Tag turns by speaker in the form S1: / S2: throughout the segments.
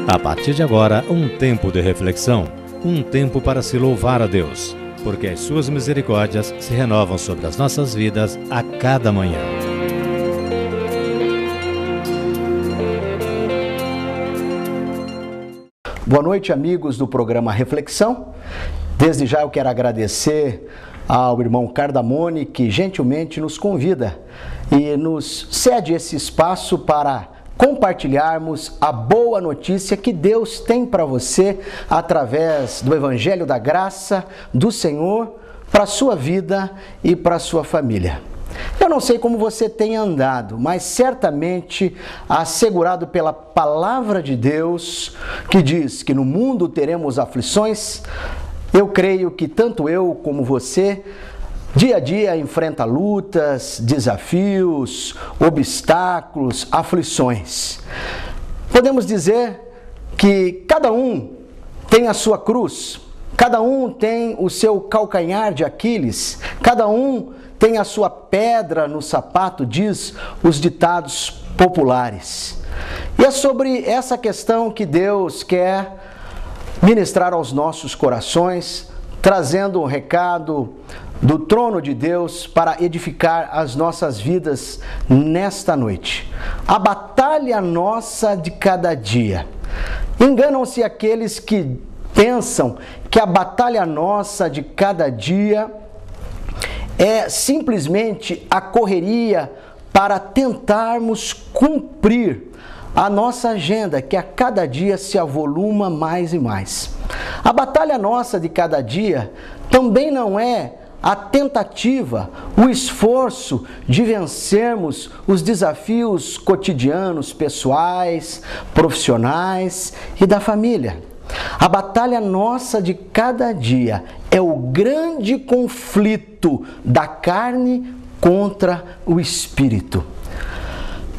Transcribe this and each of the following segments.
S1: A partir de agora, um tempo de reflexão, um tempo para se louvar a Deus, porque as suas misericórdias se renovam sobre as nossas vidas a cada manhã.
S2: Boa noite, amigos do programa Reflexão. Desde já eu quero agradecer ao irmão Cardamone, que gentilmente nos convida e nos cede esse espaço para compartilharmos a boa notícia que Deus tem para você através do Evangelho da Graça do Senhor para a sua vida e para a sua família. Eu não sei como você tem andado, mas certamente assegurado pela palavra de Deus, que diz que no mundo teremos aflições, eu creio que tanto eu como você, dia a dia enfrenta lutas, desafios, obstáculos, aflições. Podemos dizer que cada um tem a sua cruz, cada um tem o seu calcanhar de Aquiles, cada um tem a sua pedra no sapato, diz os ditados populares. E é sobre essa questão que Deus quer ministrar aos nossos corações, trazendo um recado do trono de Deus para edificar as nossas vidas nesta noite. A batalha nossa de cada dia. Enganam-se aqueles que pensam que a batalha nossa de cada dia é simplesmente a correria para tentarmos cumprir a nossa agenda, que a cada dia se avoluma mais e mais. A batalha nossa de cada dia também não é a tentativa, o esforço de vencermos os desafios cotidianos, pessoais, profissionais e da família. A batalha nossa de cada dia é o grande conflito da carne contra o espírito.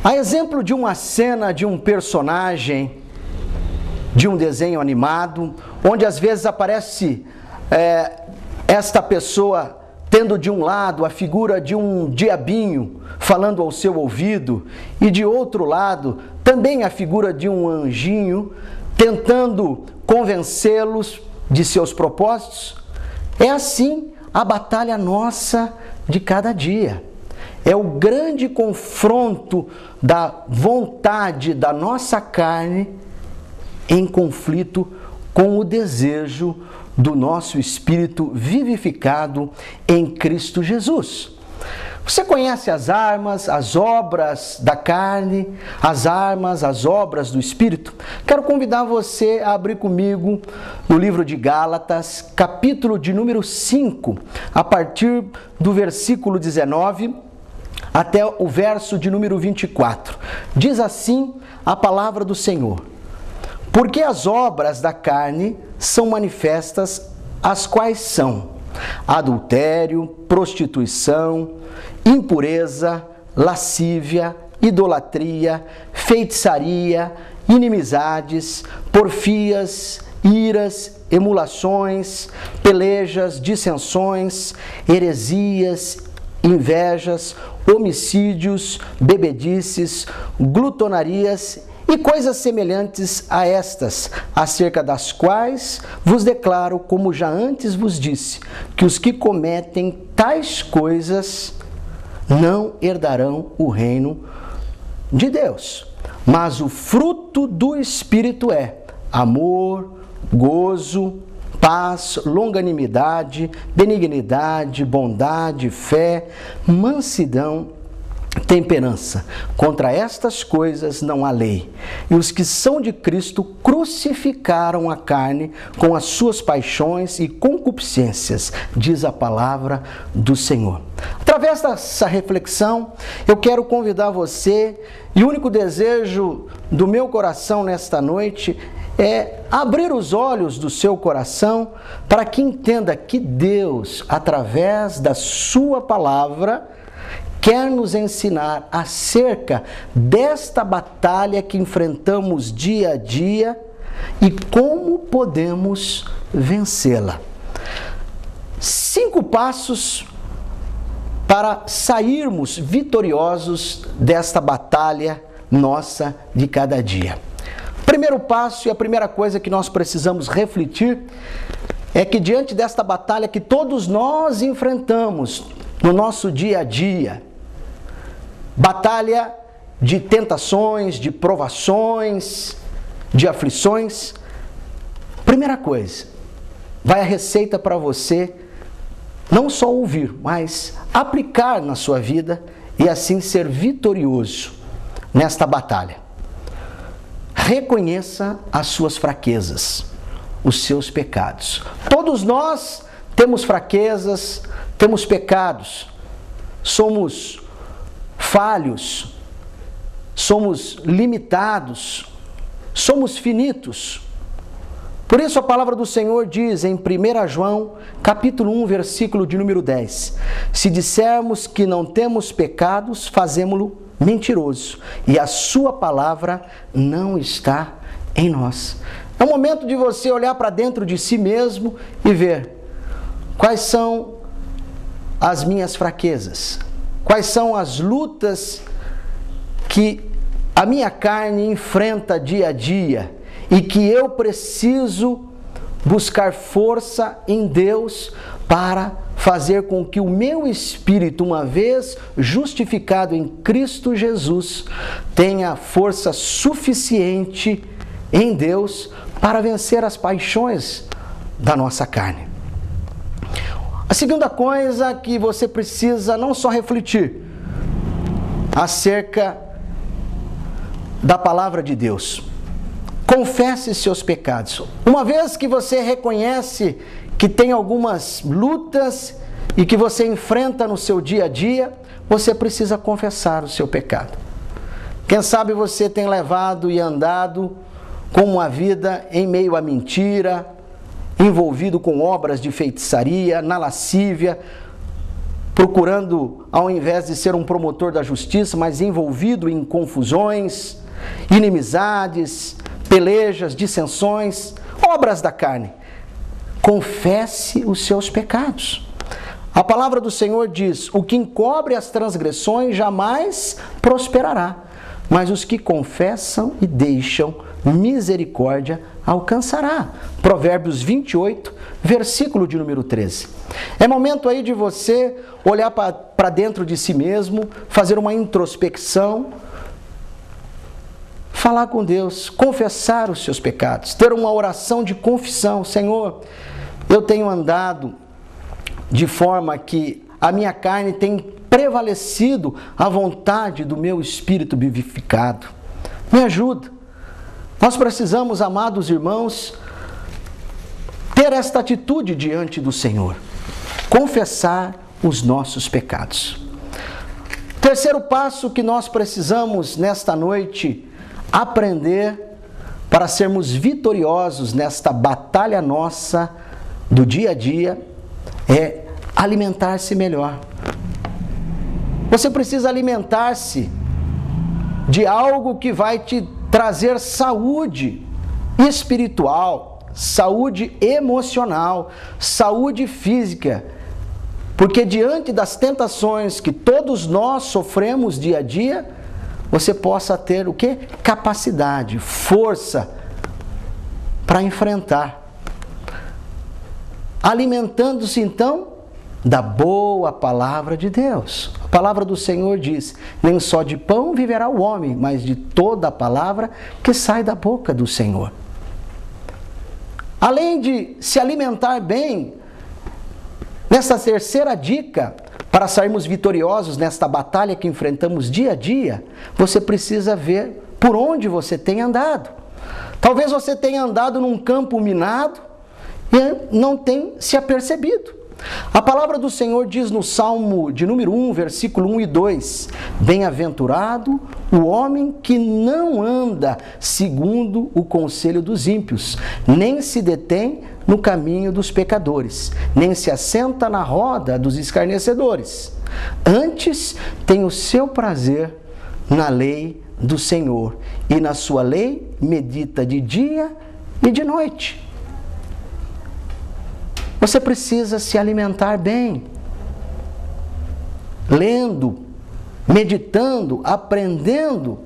S2: A exemplo de uma cena de um personagem de um desenho animado, onde às vezes aparece esta pessoa tendo de um lado a figura de um diabinho falando ao seu ouvido e de outro lado também a figura de um anjinho tentando convencê-los de seus propósitos. É assim a batalha nossa de cada dia. É o grande confronto da vontade da nossa carne em conflito com o desejo do nosso espírito vivificado em Cristo Jesus. Você conhece as armas, as obras da carne, as armas, as obras do Espírito? Quero convidar você a abrir comigo no livro de Gálatas, capítulo de número 5, a partir do versículo 19 até o verso de número 24. Diz assim a palavra do Senhor: porque as obras da carne são manifestas, as quais são adultério, prostituição, impureza, lascívia, idolatria, feitiçaria, inimizades, porfias, iras, emulações, pelejas, dissensões, heresias, invejas, homicídios, bebedices, glutonarias e coisas semelhantes a estas, acerca das quais vos declaro, como já antes vos disse, que os que cometem tais coisas não herdarão o reino de Deus. Mas o fruto do Espírito é amor, gozo, paz, longanimidade, benignidade, bondade, fé, mansidão, temperança. Contra estas coisas não há lei. E os que são de Cristo crucificaram a carne com as suas paixões e concupiscências, diz a palavra do Senhor. Através dessa reflexão, eu quero convidar você, e o único desejo do meu coração nesta noite é abrir os olhos do seu coração para que entenda que Deus, através da sua palavra, quer nos ensinar acerca desta batalha que enfrentamos dia a dia e como podemos vencê-la. 5 passos para sairmos vitoriosos desta batalha nossa de cada dia. Primeiro passo e a primeira coisa que nós precisamos refletir é que diante desta batalha que todos nós enfrentamos no nosso dia a dia, batalha de tentações, de provações, de aflições, primeira coisa, vai a receita para você não só ouvir, mas aplicar na sua vida e assim ser vitorioso nesta batalha. Reconheça as suas fraquezas, os seus pecados. Todos nós temos fraquezas, temos pecados, somos falhos, somos limitados, somos finitos. Por isso a palavra do Senhor diz em 1 João, capítulo 1, versículo de número 10, se dissermos que não temos pecados, fazemo-lo mentiroso, e a sua palavra não está em nós. É o momento de você olhar para dentro de si mesmo e ver quais são as minhas fraquezas, quais são as lutas que a minha carne enfrenta dia a dia e que eu preciso buscar força em Deus para fazer com que o meu espírito, uma vez justificado em Cristo Jesus, tenha força suficiente em Deus para vencer as paixões da nossa carne. A segunda coisa que você precisa não só refletir acerca da palavra de Deus. Confesse seus pecados. Uma vez que você reconhece que tem algumas lutas e que você enfrenta no seu dia a dia, você precisa confessar o seu pecado. Quem sabe você tem levado e andado com uma vida em meio à mentira, envolvido com obras de feitiçaria, na lascívia, procurando, ao invés de ser um promotor da justiça, mas envolvido em confusões, inimizades, pelejas, dissensões, obras da carne. Confesse os seus pecados. A palavra do Senhor diz: o que encobre as transgressões jamais prosperará, mas os que confessam e deixam misericórdia alcançará. Provérbios 28, versículo de número 13. É momento aí de você olhar para dentro de si mesmo, fazer uma introspecção, falar com Deus, confessar os seus pecados, ter uma oração de confissão. Senhor, eu tenho andado de forma que a minha carne tem prevalecido a vontade do meu espírito vivificado. Me ajuda. Nós precisamos, amados irmãos, ter esta atitude diante do Senhor. Confessar os nossos pecados. Terceiro passo que nós precisamos nesta noite aprender para sermos vitoriosos nesta batalha nossa do dia a dia é alimentar-se melhor. Você precisa alimentar-se de algo que vai te trazer saúde espiritual, saúde emocional, saúde física. Porque diante das tentações que todos nós sofremos dia a dia, você possa ter o quê? Capacidade, força para enfrentar. Alimentando-se então da boa palavra de Deus. A palavra do Senhor diz: nem só de pão viverá o homem, mas de toda a palavra que sai da boca do Senhor. Além de se alimentar bem, nessa terceira dica, para sairmos vitoriosos nesta batalha que enfrentamos dia a dia, você precisa ver por onde você tem andado. Talvez você tenha andado num campo minado e não tenha se apercebido. A palavra do Senhor diz no Salmo de número 1, versículo 1 e 2: bem-aventurado o homem que não anda segundo o conselho dos ímpios, nem se detém no caminho dos pecadores, nem se assenta na roda dos escarnecedores. Antes tem o seu prazer na lei do Senhor, e na sua lei medita de dia e de noite. Você precisa se alimentar bem, lendo, meditando, aprendendo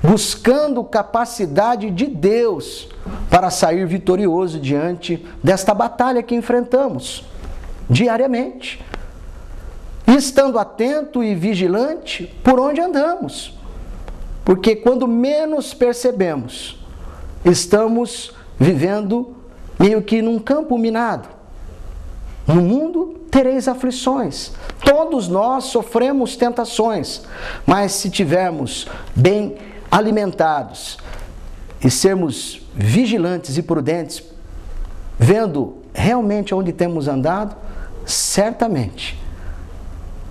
S2: buscando capacidade de Deus para sair vitorioso diante desta batalha que enfrentamos diariamente. E estando atento e vigilante por onde andamos. Porque quando menos percebemos, estamos vivendo meio que num campo minado. No mundo tereis aflições. Todos nós sofremos tentações. Mas se tivermos bem alimentados e sermos vigilantes e prudentes, vendo realmente onde temos andado, certamente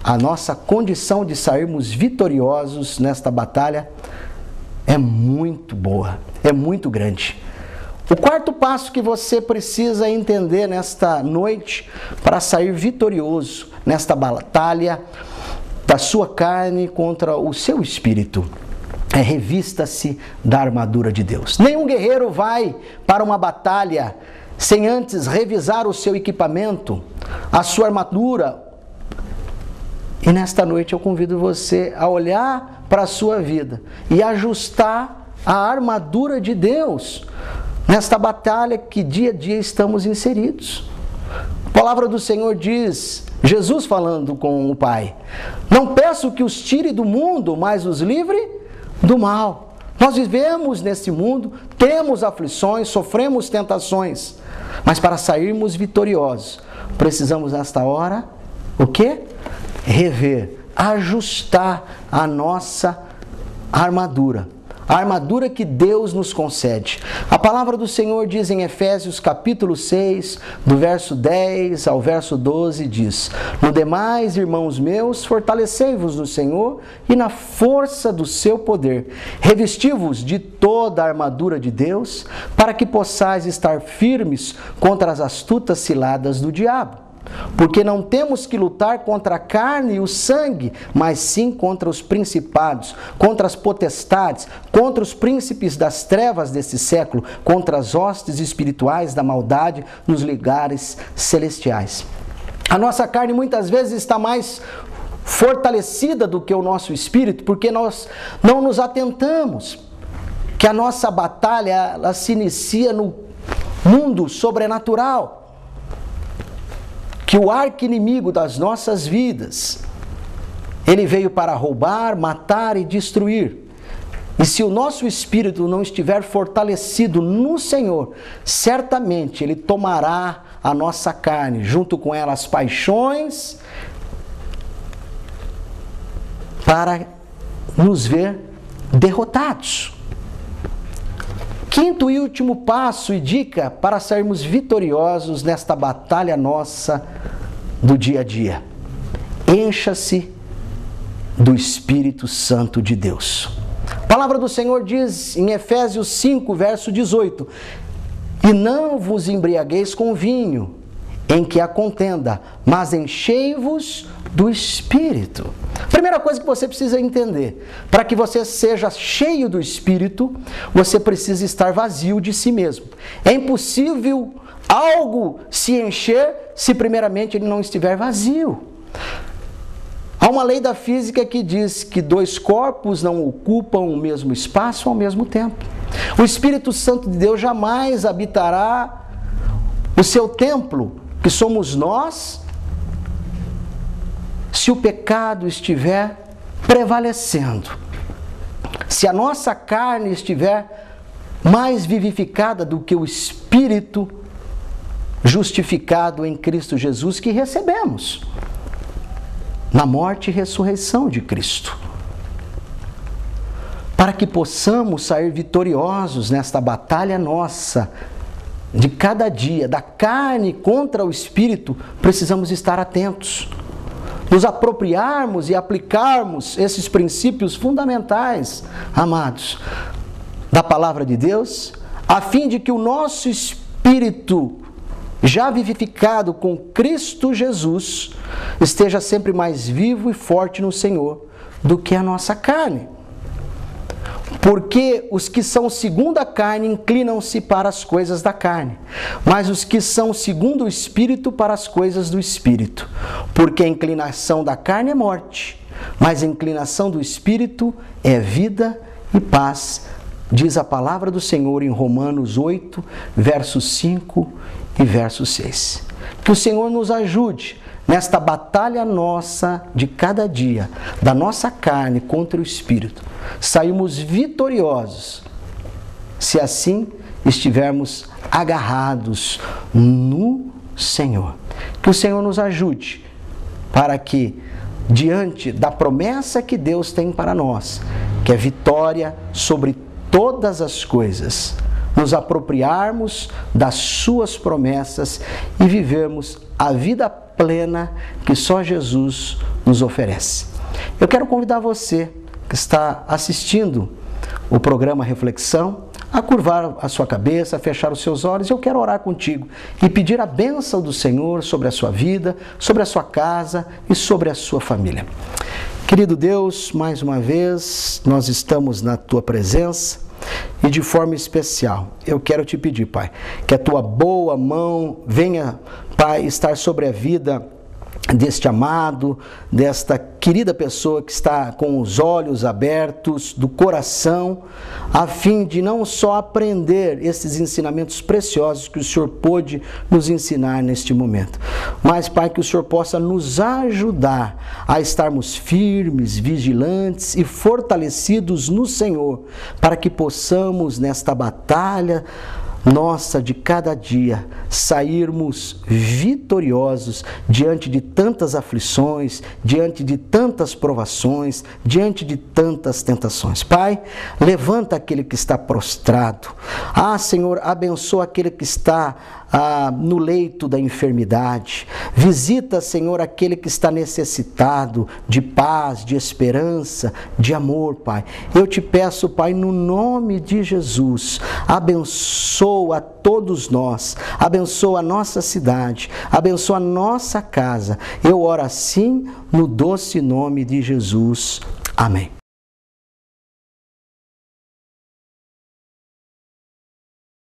S2: a nossa condição de sairmos vitoriosos nesta batalha é muito boa, é muito grande. O quarto passo que você precisa entender nesta noite para sair vitorioso nesta batalha da sua carne contra o seu espírito é: revista-se da armadura de Deus. Nenhum guerreiro vai para uma batalha sem antes revisar o seu equipamento, a sua armadura. E nesta noite eu convido você a olhar para a sua vida e ajustar a armadura de Deus nesta batalha que dia a dia estamos inseridos. A palavra do Senhor diz, Jesus falando com o Pai: não peço que os tire do mundo, mas os livre do mal. Nós vivemos nesse mundo, temos aflições, sofremos tentações, mas para sairmos vitoriosos, precisamos nesta hora, o quê? Rever, ajustar a nossa armadura. A armadura que Deus nos concede. A palavra do Senhor diz em Efésios capítulo 6, do verso 10 ao verso 12, diz: no demais, irmãos meus, fortalecei-vos no Senhor e na força do seu poder. Revesti-vos de toda a armadura de Deus, para que possais estar firmes contra as astutas ciladas do diabo. Porque não temos que lutar contra a carne e o sangue, mas sim contra os principados, contra as potestades, contra os príncipes das trevas desse século, contra as hostes espirituais da maldade nos lugares celestiais. A nossa carne muitas vezes está mais fortalecida do que o nosso espírito, porque nós não nos atentamos que a nossa batalha ela se inicia no mundo sobrenatural. Que o arqui-inimigo das nossas vidas, ele veio para roubar, matar e destruir. E se o nosso espírito não estiver fortalecido no Senhor, certamente ele tomará a nossa carne, junto com ela as paixões, para nos ver derrotados. Quinto e último passo e dica para sairmos vitoriosos nesta batalha nossa do dia a dia: encha-se do Espírito Santo de Deus. A palavra do Senhor diz em Efésios 5, verso 18: e não vos embriagueis com vinho, em que há contenda, mas enchei-vos do Espírito. Primeira coisa que você precisa entender: para que você seja cheio do Espírito, você precisa estar vazio de si mesmo. É impossível algo se encher se primeiramente ele não estiver vazio. Há uma lei da física que diz que dois corpos não ocupam o mesmo espaço ao mesmo tempo. O Espírito Santo de Deus jamais habitará o seu templo, que somos nós, se o pecado estiver prevalecendo. Se a nossa carne estiver mais vivificada do que o Espírito justificado em Cristo Jesus que recebemos na morte e ressurreição de Cristo. Para que possamos sair vitoriosos nesta batalha nossa de cada dia, da carne contra o Espírito, precisamos estar atentos, nos apropriarmos e aplicarmos esses princípios fundamentais, amados, da palavra de Deus, a fim de que o nosso espírito, já vivificado com Cristo Jesus, esteja sempre mais vivo e forte no Senhor do que a nossa carne. Porque os que são segundo a carne inclinam-se para as coisas da carne, mas os que são segundo o Espírito para as coisas do Espírito. Porque a inclinação da carne é morte, mas a inclinação do Espírito é vida e paz, diz a palavra do Senhor em Romanos 8, versos 5 e verso 6. Que o Senhor nos ajude nesta batalha nossa de cada dia, da nossa carne contra o Espírito. Saímos vitoriosos, se assim estivermos agarrados no Senhor. Que o Senhor nos ajude para que, diante da promessa que Deus tem para nós, que é vitória sobre todas as coisas, nos apropriarmos das suas promessas e vivermos a vida plena que só Jesus nos oferece. Eu quero convidar você que está assistindo o programa Reflexão a curvar a sua cabeça, a fechar os seus olhos. Eu quero orar contigo e pedir a bênção do Senhor sobre a sua vida, sobre a sua casa e sobre a sua família. Querido Deus, mais uma vez nós estamos na Tua presença e de forma especial eu quero te pedir, Pai, que a Tua boa mão venha, Pai, estar sobre a vida deste amado, desta querida pessoa que está com os olhos abertos do coração, a fim de não só aprender esses ensinamentos preciosos que o Senhor pôde nos ensinar neste momento, mas, Pai, que o Senhor possa nos ajudar a estarmos firmes, vigilantes e fortalecidos no Senhor, para que possamos nesta batalha nossa de cada dia sairmos vitoriosos diante de tantas aflições, diante de tantas provações, diante de tantas tentações. Pai, levanta aquele que está prostrado. Senhor, abençoa aquele que está no leito da enfermidade. Visita, Senhor, aquele que está necessitado de paz, de esperança, de amor, Pai. Eu te peço, Pai, no nome de Jesus, abençoa todos nós, abençoa a nossa cidade, abençoa a nossa casa. Eu oro assim no doce nome de Jesus. Amém.